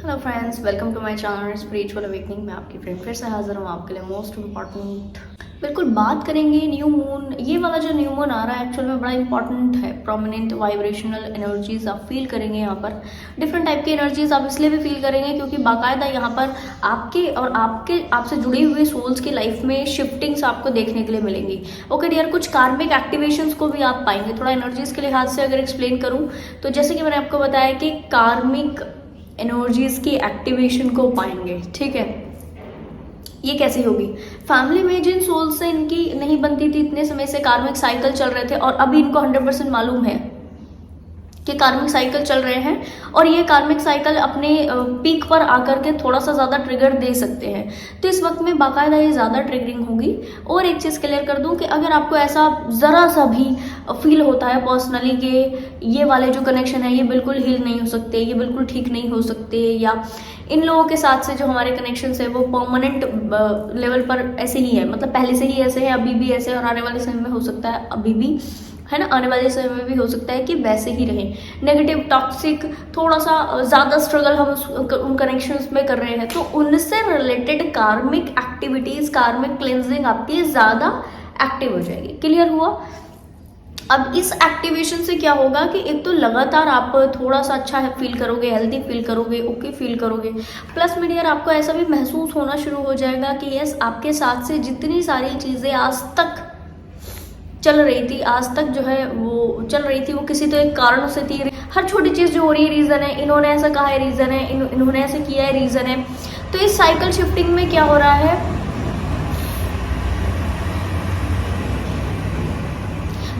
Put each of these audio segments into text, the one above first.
Hello friends, welcome to my channel spiritual awakening. मैं आपकी friend फिर से हाजिर हूँ आपके लिए मोस्ट इम्पॉर्टेंट बिल्कुल बात करेंगे न्यू मून। ये वाला जो न्यू मून आ रहा है एक्चुअल में बड़ा इंपॉर्टेंट है। प्रोमिनेंट वाइब्रेशनल एनर्जीज आप फील करेंगे। यहाँ पर डिफरेंट टाइप की एनर्जीज आप इसलिए भी फील करेंगे क्योंकि बाकायदा यहाँ पर आपसे जुड़ी हुई सोल्स की लाइफ में शिफ्टिंग्स आपको देखने के लिए मिलेंगी। ओके डियर, कुछ कार्मिक एक्टिवेशंस को भी आप पाएंगे। थोड़ा एनर्जीज के लिहाज से अगर एक्सप्लेन करूँ तो जैसे कि मैंने आपको बताया कि कार्मिक एनर्जीज की एक्टिवेशन को पाएंगे। ठीक है, ये कैसे होगी? फैमिली में जिन सोल से इनकी नहीं बनती थी, इतने समय से कार्मिक साइकिल चल रहे थे और अभी इनको 100% मालूम है कि कार्मिक साइकिल चल रहे हैं और ये कार्मिक साइकिल अपने पीक पर आकर के थोड़ा सा ज़्यादा ट्रिगर दे सकते हैं। तो इस वक्त में बाकायदा ये ज़्यादा ट्रिगरिंग होगी। और एक चीज़ क्लियर कर दूं कि अगर आपको ऐसा ज़रा सा भी फील होता है पर्सनली कि ये वाले जो कनेक्शन है ये बिल्कुल हील नहीं हो सकते, ये बिल्कुल ठीक नहीं हो सकते, या इन लोगों के साथ से जो हमारे कनेक्शन है वो परमानेंट लेवल पर ऐसे ही है, मतलब पहले से ही ऐसे है, अभी भी ऐसे, और आने वाले समय में हो सकता है अभी भी है ना, आने वाले समय में भी हो सकता है कि वैसे ही रहे। नेगेटिव टॉक्सिक थोड़ा सा ज़्यादा स्ट्रगल हम उन कनेक्शंस में कर रहे हैं, तो उनसे रिलेटेड कार्मिक एक्टिविटीज़, कार्मिक क्लेंजिंग आपकी ज़्यादा एक्टिव हो जाएगी। क्लियर हुआ? अब इस एक्टिवेशन से क्या होगा कि एक तो लगातार आप थोड़ा सा अच्छा फील करोगे, हेल्दी फील करोगे, ओके फील करोगे। प्लस में डियर आपको ऐसा भी महसूस होना शुरू हो जाएगा कि यस, आपके साथ से जितनी सारी चीज़ें आज तक चल रही थी, आज तक जो है वो चल रही थी, वो किसी तो एक कारण से थी। हर छोटी चीज़ जो हो रही है रीज़न है, इन्होंने ऐसा कहा है रीज़न है, इन्होंने ऐसे किया है रीज़न है। तो इस साइकिल शिफ्टिंग में क्या हो रहा है,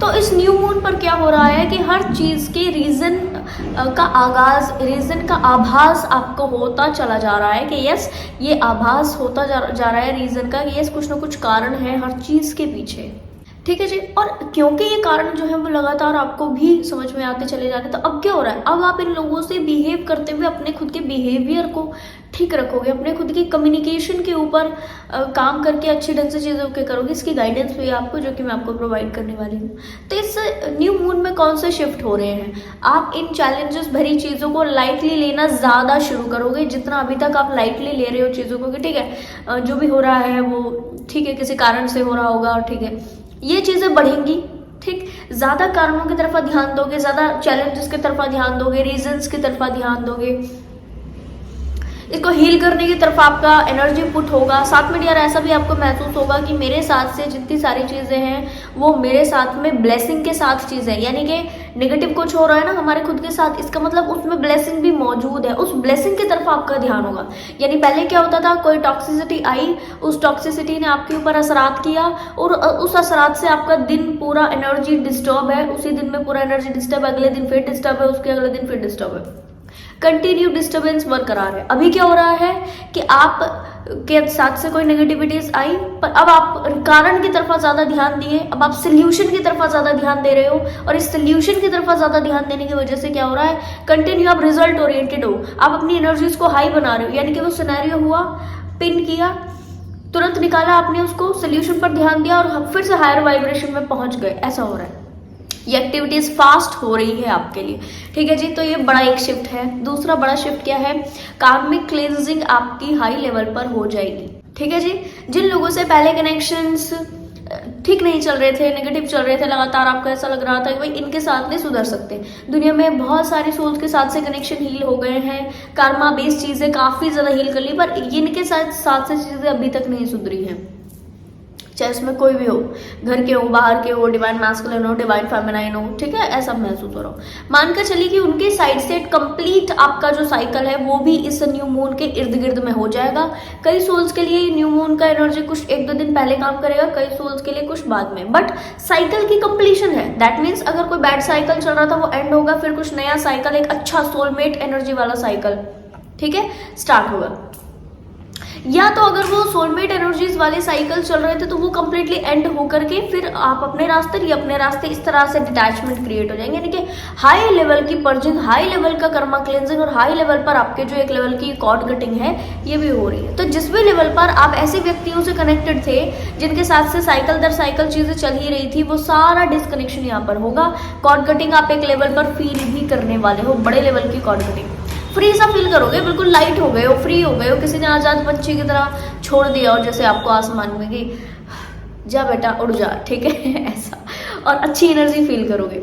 तो इस न्यू मून पर क्या हो रहा है कि हर चीज़ के रीज़न का आगाज, रीज़न का आभास आपको होता चला जा रहा है कि यस, ये आभास होता जा रहा है रीज़न का कि यस, कुछ ना कुछ कारण है हर चीज़ के पीछे। ठीक है जी। और क्योंकि ये कारण जो है वो लगातार आपको भी समझ में आते चले जा रहे हैं, तो अब क्या हो रहा है, अब आप इन लोगों से बिहेव करते हुए अपने खुद के बिहेवियर को ठीक रखोगे, अपने खुद की कम्युनिकेशन के ऊपर काम करके अच्छी ढंग से चीज़ों के करोगे। इसकी गाइडेंस भी आपको, जो कि मैं आपको प्रोवाइड करने वाली हूँ। तो इस न्यू मून में कौन से शिफ्ट हो रहे हैं, आप इन चैलेंजेस भरी चीज़ों को लाइटली लेना ज़्यादा शुरू करोगे, जितना अभी तक आप लाइटली ले रहे हो चीज़ों को कि ठीक है जो भी हो रहा है वो ठीक है, किसी कारण से हो रहा होगा, ठीक है, ये चीज़ें बढ़ेंगी। ठीक, ज़्यादा कारणों की तरफ ध्यान दोगे, ज़्यादा चैलेंजेस की तरफ ध्यान दोगे, रीजंस की तरफ ध्यान दोगे, इसको हील करने की तरफ आपका एनर्जी पुट होगा। साथ में यार ऐसा भी आपको महसूस होगा कि मेरे साथ से जितनी सारी चीज़ें हैं वो मेरे साथ में ब्लेसिंग के साथ चीज़ें, यानी कि नेगेटिव कुछ हो रहा है ना हमारे खुद के साथ, इसका मतलब उसमें ब्लेसिंग भी मौजूद है। उस ब्लेसिंग की तरफ आपका ध्यान होगा। यानी पहले क्या होता था, कोई टॉक्सिसिटी आई, उस टॉक्सिसिटी ने आपके ऊपर असरात किया और उस असरात से आपका दिन पूरा एनर्जी डिस्टर्ब है, उसी दिन में पूरा एनर्जी डिस्टर्ब है, अगले दिन फिर डिस्टर्ब है, उसके अगले दिन फिर डिस्टर्ब है, कंटिन्यू डिस्टर्बेंस बरकरार है। अभी क्या हो रहा है कि आप के साथ से कोई नेगेटिविटीज आई, पर अब आप कारण की तरफ ज्यादा ध्यान दिए, अब आप सोल्यूशन की तरफ ज्यादा ध्यान दे रहे हो, और इस सोल्यूशन की तरफ ज्यादा ध्यान देने की वजह से क्या हो रहा है, कंटिन्यू आप रिजल्ट ओरिएंटेड हो, आप अपनी एनर्जीज को हाई बना रहे हो। यानी कि वो सिनेरियो हुआ, पिन किया, तुरंत निकाला आपने उसको, सोल्यूशन पर ध्यान दिया और फिर से हायर वाइब्रेशन में पहुंच गए। ऐसा हो रहा है, ये एक्टिविटीज फास्ट हो रही है आपके लिए। ठीक है जी। तो ये बड़ा एक शिफ्ट है। दूसरा बड़ा शिफ्ट क्या है, कार्मिक क्लेंजिंग आपकी हाई लेवल पर हो जाएगी। ठीक है जी। जिन लोगों से पहले कनेक्शंस ठीक नहीं चल रहे थे, नेगेटिव चल रहे थे, लगातार आपको ऐसा लग रहा था कि भाई इनके साथ नहीं सुधर सकते, दुनिया में बहुत सारी सोल्स के साथ से कनेक्शन हील हो गए हैं, कार्मा बेस्ड चीजें काफी ज्यादा हील कर ली, पर इनके साथ से चीजें अभी तक नहीं सुधरी हैं। चाहे उसमें कोई भी हो, घर के हो, बाहर के हो, डिवाइन मैस्कुलिन हो, डिवाइन फेमिनाइन हो, ठीक है, ऐसा महसूस हो रहा हो। मानकर चलिए कि उनके साइड से कंप्लीट आपका जो साइकिल है वो भी इस न्यू मून के इर्द गिर्द में हो जाएगा। कई सोल्स के लिए न्यू मून का एनर्जी कुछ 1-2 दिन पहले काम करेगा, कई सोल्स के लिए कुछ बाद में, बट साइकिल की कंप्लीशन है। दैट मीन्स अगर कोई बैड साइकिल चल रहा था वो एंड होगा, फिर कुछ नया साइकिल, एक अच्छा सोलमेट एनर्जी वाला साइकिल, ठीक है, स्टार्ट होगा। या तो अगर वो सोलमेट एनर्जीज वाले साइकिल चल रहे थे तो वो कंप्लीटली एंड होकर के फिर आप अपने रास्ते, ये अपने रास्ते, इस तरह से डिटैचमेंट क्रिएट हो जाएंगे। यानी कि हाई लेवल की पर्जिंग, हाई लेवल का कर्मा क्लेंजिंग और हाई लेवल पर आपके जो एक लेवल की कॉर्ड कटिंग है ये भी हो रही है। तो जिस भी लेवल पर आप ऐसे व्यक्तियों से कनेक्टेड थे जिनके साथ से साइकिल दर साइकिल चीजें चल ही रही थी, वो सारा डिस्कनेक्शन यहाँ पर होगा। कॉर्ड कटिंग आप एक लेवल पर फील भी करने वाले हो, बड़े लेवल की कॉर्ड कटिंग। फ्री सा फील करोगे, बिल्कुल लाइट हो गए हो, फ्री हो गए हो, किसी ने आजाद पंछी की तरह छोड़ दिया और जैसे आपको आसमान में कि जा बेटा उड़ जा, ठीक है ऐसा। और अच्छी एनर्जी फील करोगे,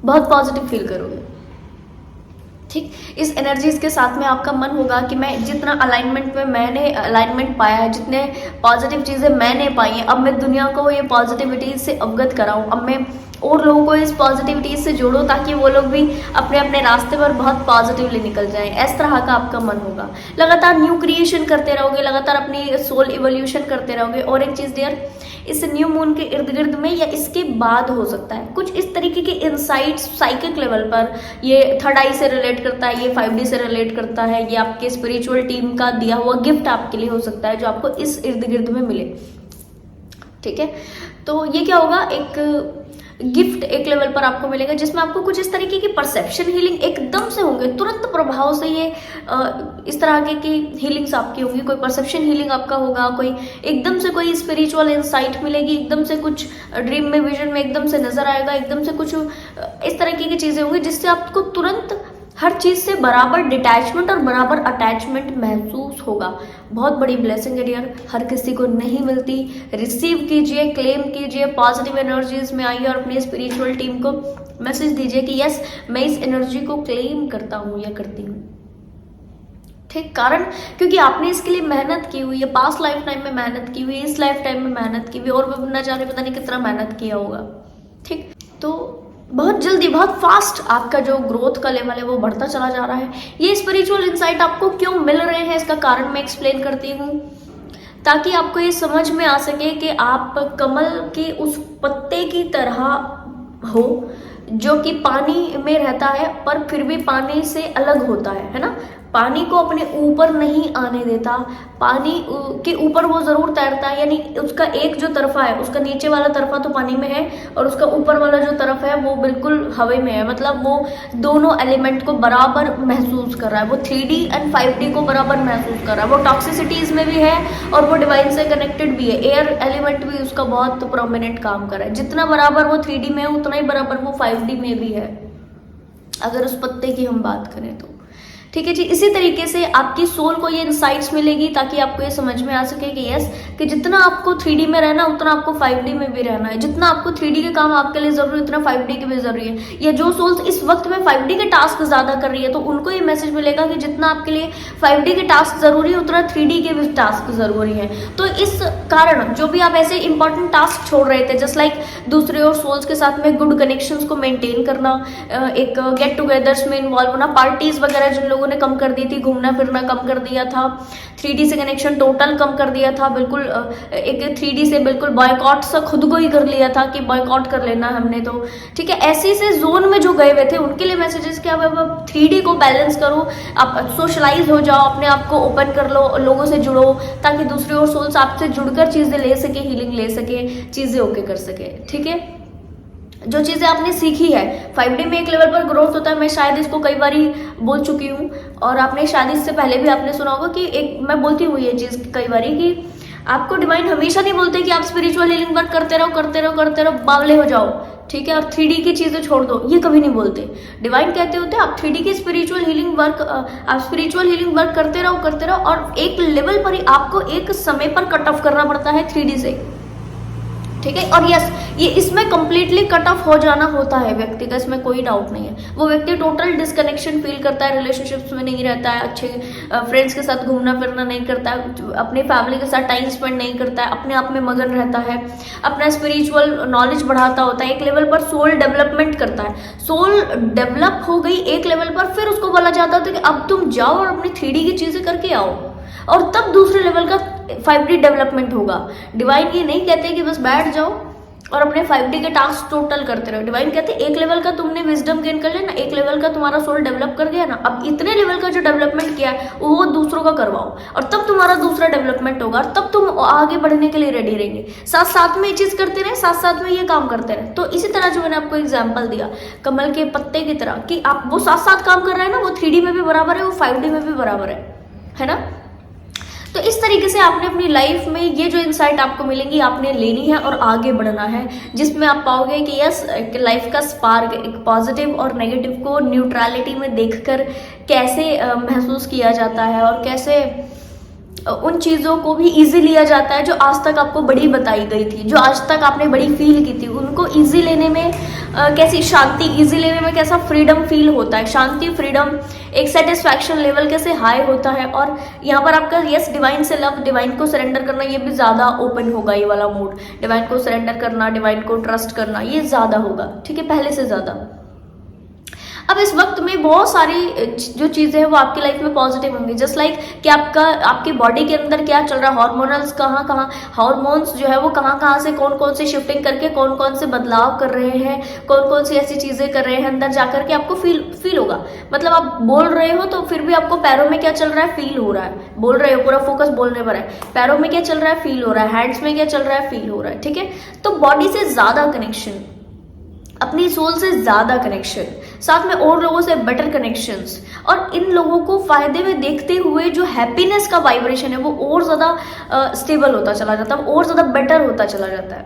बहुत पॉजिटिव फील करोगे, ठीक। इस एनर्जीज के साथ में आपका मन होगा कि मैं जितना अलाइनमेंट में मैंने अलाइनमेंट पाया है, जितने पॉजिटिव चीज़ें मैंने पाई हैं, अब मैं दुनिया को ये पॉजिटिविटी से अवगत कराऊं, अब मैं और लोगों को इस पॉजिटिविटी से जोड़ो ताकि वो लोग भी अपने अपने रास्ते पर बहुत पॉजिटिवली निकल जाएं। इस तरह का आपका मन होगा। लगातार न्यू क्रिएशन करते रहोगे, लगातार अपनी सोल इवोल्यूशन करते रहोगे। और एक चीज़ डियर, इस न्यू मून के इर्द गिर्द में या इसके बाद हो सकता है कुछ इस तरीके के इंसाइट्स साइकिक लेवल पर, ये थर्ड आई से रिलेट करता है, ये 5D से रिलेट करता है, ये आपके स्पिरिचुअल टीम का दिया हुआ गिफ्ट आपके लिए हो सकता है जो आपको इस इर्द गिर्द में मिले, ठीक है। तो ये क्या होगा, एक गिफ्ट एक लेवल पर आपको मिलेगा जिसमें आपको कुछ इस तरीके की परसेप्शन हीलिंग एकदम से होंगे, तुरंत प्रभाव से ये इस तरह की हीलिंग्स आपकी होंगी। कोई परसेप्शन हीलिंग आपका होगा, कोई एकदम से कोई स्पिरिचुअल इंसाइट मिलेगी, एकदम से कुछ ड्रीम में विजन में एकदम से नजर आएगा, एकदम से कुछ इस तरीके की चीजें होंगी जिससे आपको तुरंत हर चीज से बराबर डिटैचमेंट और बराबर अटैचमेंट महसूस होगा। बहुत बड़ी ब्लेसिंग है डियर, हर किसी को नहीं मिलती। रिसीव कीजिए, क्लेम कीजिए, पॉजिटिव एनर्जीज में आइए और अपनी स्पिरिचुअल टीम को मैसेज दीजिए कि यस मैं इस एनर्जी को क्लेम करता हूं या करती हूँ, ठीक। कारण क्योंकि आपने इसके लिए मेहनत की हुई है, पास्ट लाइफ टाइम में मेहनत की हुई है, इस लाइफ टाइम में मेहनत की हुई है, और न जाने पता नहीं कितना मेहनत किया होगा, ठीक। तो बहुत जल्दी, बहुत फास्ट आपका जो ग्रोथ का लेवल है वो बढ़ता चला जा रहा है। ये स्पिरिचुअल इंसाइट आपको क्यों मिल रहे हैं इसका कारण मैं एक्सप्लेन करती हूँ, ताकि आपको ये समझ में आ सके कि आप कमल के उस पत्ते की तरह हो जो कि पानी में रहता है पर फिर भी पानी से अलग होता है ना। पानी को अपने ऊपर नहीं आने देता, पानी के ऊपर वो जरूर तैरता है, यानी उसका एक जो तरफा है, उसका नीचे वाला तरफा तो पानी में है और उसका ऊपर वाला जो तरफ है वो बिल्कुल हवा में है। मतलब वो दोनों एलिमेंट को बराबर महसूस कर रहा है, वो 3D एंड 5D को बराबर महसूस कर रहा है। वो टॉक्सिसिटीज में भी है और वो डिवाइन से कनेक्टेड भी है। एयर एलिमेंट भी उसका बहुत प्रोमिनेंट काम कर रहा है। जितना बराबर वो 3D में है उतना ही बराबर वो 5D में भी है, अगर उस पत्ते की हम बात करें तो, ठीक है जी। इसी तरीके से आपकी सोल को ये इंसाइट्स मिलेगी ताकि आपको ये समझ में आ सके कि यस, कि जितना आपको 3D में रहना उतना आपको 5D में भी रहना है। जितना आपको 3D के काम आपके लिए जरूरी है उतना 5D के भी जरूरी है। या जो सोल्स इस वक्त में 5D के टास्क ज्यादा कर रही है तो उनको ये मैसेज मिलेगा कि जितना आपके लिए 5D के टास्क जरूरी है उतना 3D के भी टास्क जरूरी है। तो इस कारण जो भी आप ऐसे इंपॉर्टेंट टास्क छोड़ रहे थे, जस्ट लाइक दूसरे और सोल्स के साथ में गुड कनेक्शंस को मेंटेन करना, एक गेट टुगेदर्स में इन्वॉल्व होना, पार्टीज वगैरह जिन लोगों ने कम कर दी थी, घूमना फिरना कम कर दिया था, 3D से कनेक्शन टोटल कम कर दिया था, बिल्कुल एक 3D से बिल्कुल बॉयकॉट सा खुद को ही कर लिया था कि बॉयकॉट कर लेना हमने तो, ठीक है। ऐसे से जोन में जो गए हुए थे उनके लिए मैसेजेस क्या, अब 3D को बैलेंस करो, आप सोशलाइज हो जाओ, अपने आप को ओपन कर लो, लोगों से जुड़ो ताकि दूसरे और सोल्स आपसे जुड़कर चीजें ले सके, हीलिंग ले सके, चीजें ओके कर सके, ठीक है। जो चीज़ें आपने सीखी है 5D में एक लेवल पर ग्रोथ होता है, मैं शायद इसको कई बार बोल चुकी हूँ और आपने शायद इससे पहले भी आपने सुना होगा कि एक मैं बोलती हूँ ये चीज़ कई बार कि आपको डिवाइन हमेशा नहीं बोलते कि आप स्पिरिचुअल हीलिंग वर्क करते रहो करते रहो करते रहो, बावले हो जाओ, ठीक है, और 3D की चीज़ें छोड़ दो, ये कभी नहीं बोलते। डिवाइन कहते होते आप 3D की स्पिरिचुअल हीलिंग वर्क, आप स्पिरिचुअल हीलिंग वर्क करते रहो और एक लेवल पर ही आपको एक समय पर कट ऑफ करना पड़ता है 3D से, ठीक है। और यस, ये इसमें कंप्लीटली कट ऑफ हो जाना होता है व्यक्ति का, इसमें कोई डाउट नहीं है। वो व्यक्ति टोटल डिस्कनेक्शन फील करता है, रिलेशनशिप्स में नहीं रहता है, अच्छे फ्रेंड्स के साथ घूमना फिरना नहीं करता है, अपनी फैमिली के साथ टाइम स्पेंड नहीं करता है, अपने आप में मगन रहता है, अपना स्पिरिचुअल नॉलेज बढ़ाता होता है, एक लेवल पर सोल डेवलपमेंट करता है। सोल डेवलप हो गई एक लेवल पर, फिर उसको बोला जाता है कि अब तुम जाओ और अपनी 3D की चीजें करके आओ, और तब दूसरे लेवल का 5D डेवलपमेंट होगा। डिवाइन ये नहीं कहते कि बस बैठ जाओ और अपने 5D के टास्क टोटल करते रहो। डिवाइन कहते एक लेवल का तुमने विजडम गेन कर लिया ना, एक लेवल का तुम्हारा सोल डेवलप कर गया ना, अब इतने लेवल का जो डेवलपमेंट किया है वो दूसरों का करवाओ, और तब तुम्हारा दूसरा डेवलपमेंट होगा और तब तुम आगे बढ़ने के लिए रेडी रहेंगे। साथ साथ में ये चीज करते रहे, साथ साथ में ये काम करते रहे। तो इसी तरह जो मैंने आपको एग्जाम्पल दिया कमल के पत्ते की तरह कि आप वो साथ साथ काम कर रहे हैं ना, वो 3D में भी बराबर है, वो 5D में भी बराबर है ना। तो इस तरीके से आपने अपनी लाइफ में ये जो इंसाइट आपको मिलेंगी आपने लेनी है और आगे बढ़ना है, जिसमें आप पाओगे कि यस, लाइफ का स्पार्क एक पॉजिटिव और नेगेटिव को न्यूट्रलिटी में देखकर कैसे महसूस किया जाता है और कैसे उन चीज़ों को भी इजी लिया जाता है जो आज तक आपको बड़ी बताई गई थी, जो आज तक आपने बड़ी फील की थी, उनको इजी लेने में कैसी शांति, इजी लेने में कैसा फ्रीडम फील होता है, शांति, फ्रीडम, एक सेटिस्फैक्शन लेवल कैसे हाई होता है। और यहाँ पर आपका यस, डिवाइन से लव, डिवाइन को सरेंडर करना, ये भी ज़्यादा ओपन होगा, ये वाला मूड, डिवाइन को सरेंडर करना, डिवाइन को ट्रस्ट करना, ये ज़्यादा होगा, ठीक है, पहले से ज़्यादा। अब इस वक्त में बहुत सारी जो चीज़ें हैं वो आपकी लाइफ में पॉजिटिव होंगी, जस्ट लाइक कि आपकी बॉडी के अंदर क्या चल रहा है, हार्मोनल्स कहाँ हार्मोन्स जो है वो कहाँ से कौन कौन से शिफ्टिंग करके कौन कौन से बदलाव कर रहे हैं, कौन कौन सी ऐसी चीज़ें कर रहे हैं, अंदर जाकर के आपको फील होगा। मतलब आप बोल रहे हो तो फिर भी आपको पैरों में क्या चल रहा है, फील हो रहा है, बोल रहे हो, पूरा फोकस बोलने पर है, पैरों में क्या चल रहा है, फील हो रहा है, हैंड्स में क्या चल रहा है, फील हो रहा है, ठीक है। तो बॉडी से ज़्यादा कनेक्शन, अपनी सोल से ज़्यादा कनेक्शन, साथ में और लोगों से बेटर कनेक्शंस, और इन लोगों को फायदे में देखते हुए जो हैप्पीनेस का वाइब्रेशन है वो और ज़्यादा स्टेबल होता चला जाता है, और ज़्यादा बेटर होता चला जाता है,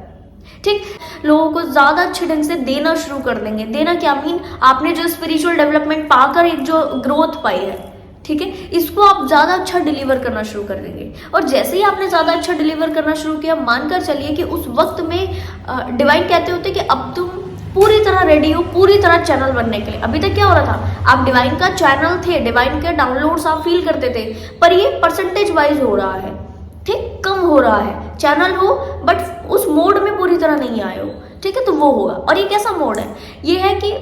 ठीक। लोगों को ज़्यादा अच्छे ढंग से देना शुरू कर देंगे। देना क्या मीन, आपने जो स्पिरिचुअल डेवलपमेंट पाकर एक जो ग्रोथ पाई है, ठीक है, इसको आप ज़्यादा अच्छा डिलीवर करना शुरू कर देंगे। और जैसे ही आपने ज़्यादा अच्छा डिलीवर करना शुरू किया, मानकर चलिए कि उस वक्त में डिवाइन कहते होते कि अब तुम पूरी तरह रेडी हो, पूरी तरह चैनल बनने के लिए। अभी तक क्या हो रहा था, आप डिवाइन का चैनल थे, डिवाइन के डाउनलोड्स आप फील करते थे, पर ये परसेंटेज वाइज हो रहा है, ठीक, कम हो रहा है। चैनल हो बट उस मोड में पूरी तरह नहीं आए हो, ठीक है, तो वो होगा। और ये कैसा मोड है, ये है कि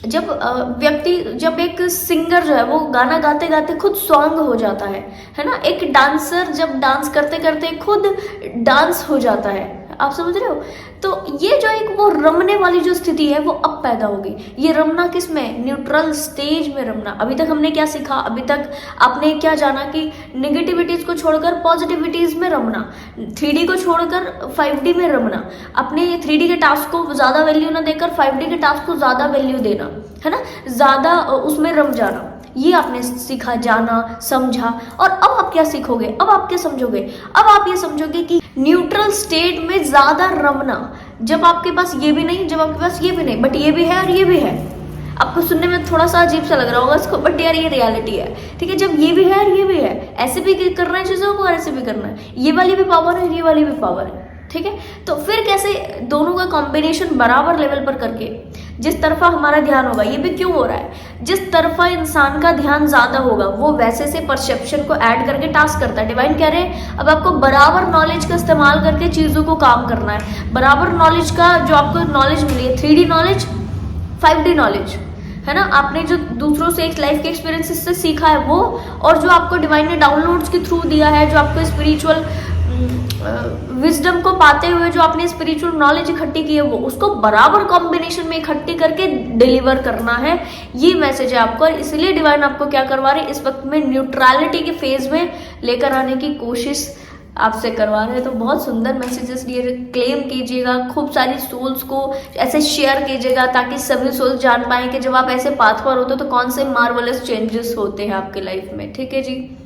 जब एक सिंगर जो है वो गाना गाते गाते खुद सॉन्ग हो जाता है ना, एक डांसर जब डांस करते करते खुद डांस हो जाता है, आप समझ रहे हो। तो ये जो एक वो रमने वाली जो स्थिति है वो अब पैदा होगी। ये रमना किस में, न्यूट्रल स्टेज में रमना। अभी तक हमने क्या सीखा, अभी तक आपने क्या जाना कि नेगेटिविटीज को छोड़कर पॉजिटिविटीज में रमना, 3D को छोड़कर 5D में रमना, अपने 3D के टास्क को ज्यादा वैल्यू ना देकर 5D के टास्क को ज्यादा वैल्यू देना, है ना, ज्यादा उसमें रम जाना। ये आपने सीखा, जाना, समझा। और अब आप क्या सीखोगे, अब आप क्या समझोगे, अब आप ये समझोगे कि न्यूट्रल स्टेट में ज्यादा रमना, जब आपके पास ये भी नहीं, जब आपके पास ये भी नहीं, बट ये भी है और ये भी है। आपको सुनने में थोड़ा सा अजीब सा लग रहा होगा इसको, बट यार ये रियलिटी है, ठीक है। जब ये भी है और ये भी है, ऐसे भी करना है चीजों को और ऐसे भी करना है, ये वाली भी पावर है, ये वाली भी पावर है, ठीक है। तो फिर कैसे दोनों का कॉम्बिनेशन बराबर लेवल पर करके, जिस तरफा हमारा ध्यान होगा, ये भी क्यों हो रहा है, जिस तरफा इंसान का ध्यान ज्यादा होगा वो वैसे से परसेप्शन को ऐड करके टास्क करता है। डिवाइन कह रहे हैं अब आपको बराबर नॉलेज का इस्तेमाल करके चीजों को काम करना है। बराबर नॉलेज का जो आपको नॉलेज मिली है, 3D नॉलेज, 5D नॉलेज, है ना, आपने जो दूसरों से एक लाइफ के एक्सपीरियंस से सीखा है वो, और जो आपको डिवाइन ने डाउनलोड्स के थ्रू दिया है, जो आपको स्पिरिचुअल विजडम को पाते हुए जो आपने स्पिरिचुअल नॉलेज इकट्ठी की है वो, उसको बराबर कॉम्बिनेशन में इकट्ठी करके डिलीवर करना है। ये मैसेज है आपको, इसलिए डिवाइन आपको क्या करवा रहे हैं, इस वक्त में न्यूट्रलिटी के फेज में लेकर आने की कोशिश आपसे करवा रहे हैं। तो बहुत सुंदर मैसेजेस ये क्लेम कीजिएगा, खूब सारी सोल्स को ऐसे शेयर कीजिएगा ताकि सभी सोल्स जान पाएं कि जब आप ऐसे पाथ पर होते हो तो कौन से मार्वलस चेंजेस होते हैं आपके लाइफ में, ठीक है जी।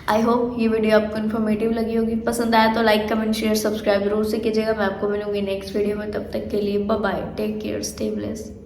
आई होप ये वीडियो आपको इन्फॉर्मेटिव लगी होगी। पसंद आया तो लाइक, कमेंट, शेयर, सब्सक्राइब जरूर से कीजिएगा। मैं आपको मिलूंगी नेक्स्ट वीडियो में, तब तक के लिए bye bye, take care, stay blessed.